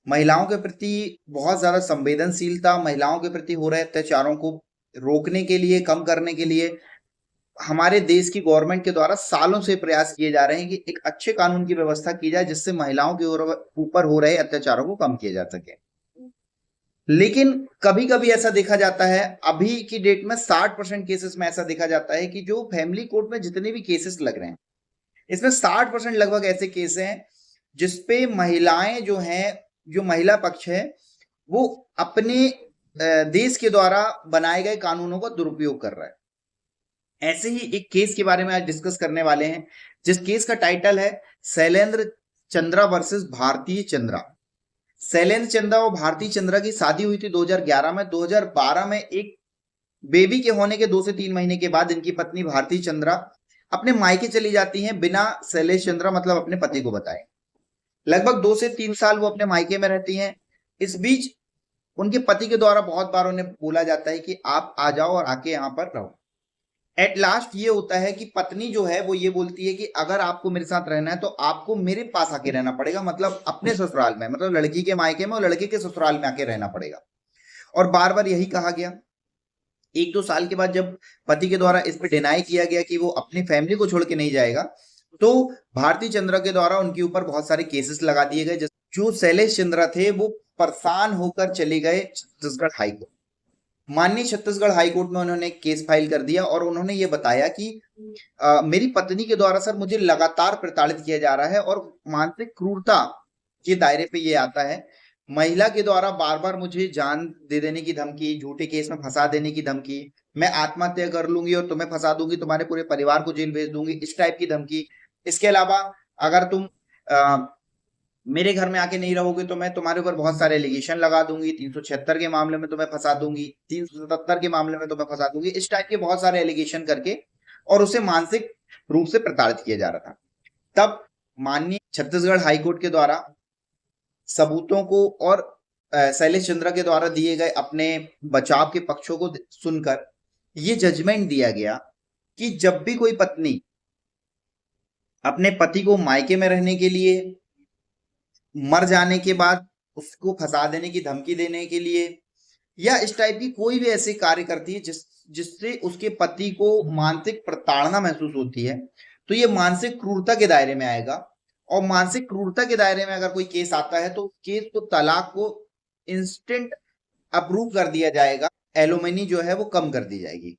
महिलाओं के प्रति बहुत ज्यादा संवेदनशीलता, महिलाओं के प्रति हो रहे अत्याचारों को रोकने के लिए, कम करने के लिए हमारे देश की गवर्नमेंट के द्वारा सालों से प्रयास किए जा रहे हैं कि एक अच्छे कानून की व्यवस्था की जाए जिससे महिलाओं के ऊपर हो रहे अत्याचारों को कम किया जा सके। लेकिन कभी कभी ऐसा देखा जाता है, अभी की डेट में 60% केसेस में ऐसा देखा जाता है कि जो फैमिली कोर्ट में जितने भी केसेस लग रहे हैं, इसमें 60% लगभग ऐसे केस हैं जिसपे महिलाएं जो हैं, जो महिला पक्ष है, वो अपने देश के द्वारा बनाए गए कानूनों का दुरुपयोग कर रहा है। ऐसे ही एक केस के बारे में आज डिस्कस करने वाले हैं, जिस केस का टाइटल है शैलेंद्र चंद्रा वर्सेस भारतीय चंद्रा। शैलेंद्र चंद्रा और भारतीय चंद्रा की शादी हुई थी 2011 में। 2012 में एक बेबी के होने के 2 से 3 महीने के बाद इनकी पत्नी भारतीय चंद्रा अपने मायके चली जाती हैं बिना शैलेश चंद्रा मतलब अपने पति को बताए। लगभग 2 से 3 साल वो अपने मायके में रहती हैं। इस बीच उनके पति के द्वारा बहुत बार उन्हें बोला जाता है कि आप आ जाओ और आके यहाँ पर रहो। एट लास्ट ये होता है कि पत्नी जो है वो ये बोलती है कि अगर आपको मेरे साथ रहना है तो आपको मेरे पास आके रहना पड़ेगा, मतलब अपने ससुराल में, मतलब लड़की के मायके में और लड़के के ससुराल में आके रहना पड़ेगा। और बार बार यही कहा गया। 1-2 साल के बाद जब पति के द्वारा इस पे डिनाई किया गया कि वो अपनी फैमिली को छोड़ के नहीं जाएगा, तो भारतीय चंद्रा के द्वारा उनके ऊपर बहुत सारे केसेस लगा दिए गए। जो शैलेश चंद्रा थे वो परेशान होकर चले गए छत्तीसगढ़ हाईकोर्ट। माननीय छत्तीसगढ़ हाईकोर्ट में उन्होंने केस फाइल कर दिया और उन्होंने ये बताया कि मेरी पत्नी के द्वारा सर मुझे लगातार प्रताड़ित किया जा रहा है और मानसिक क्रूरता के दायरे पे ये आता है। महिला के द्वारा बार बार मुझे जान दे देने की धमकी, झूठे केस में फंसा देने की धमकी, मैं आत्महत्या कर लूंगी और तुम्हें फंसा दूंगी, तुम्हारे पूरे परिवार को जेल भेज दूंगी, इस टाइप की धमकी। इसके अलावा अगर तुम मेरे घर में आके नहीं रहोगे तो मैं तुम्हारे ऊपर बहुत सारे एलिगेशन लगा दूंगी, 376 के मामले में तुम्हें फंसा दूंगी, 377 के मामले में तुम्हें फंसा दूंगी, इस टाइप के बहुत सारे एलिगेशन करके और उसे मानसिक रूप से प्रताड़ित किया जा रहा था। तब माननीय छत्तीसगढ़ हाईकोर्ट के द्वारा सबूतों को और शैलेश चंद्रा के द्वारा दिए गए अपने बचाव के पक्षों को सुनकर ये जजमेंट दिया गया कि जब भी कोई पत्नी अपने पति को मायके में रहने के लिए, मर जाने के बाद उसको फंसा देने की धमकी देने के लिए या इस टाइप की कोई भी ऐसे कार्य करती है जिससे उसके पति को मानसिक प्रताड़ना महसूस होती है, तो ये मानसिक क्रूरता के दायरे में आएगा। और मानसिक क्रूरता के दायरे में अगर कोई केस आता है तो केस को, तलाक को इंस्टेंट अप्रूव कर दिया जाएगा, एलोमनी जो है वो कम कर दी जाएगी।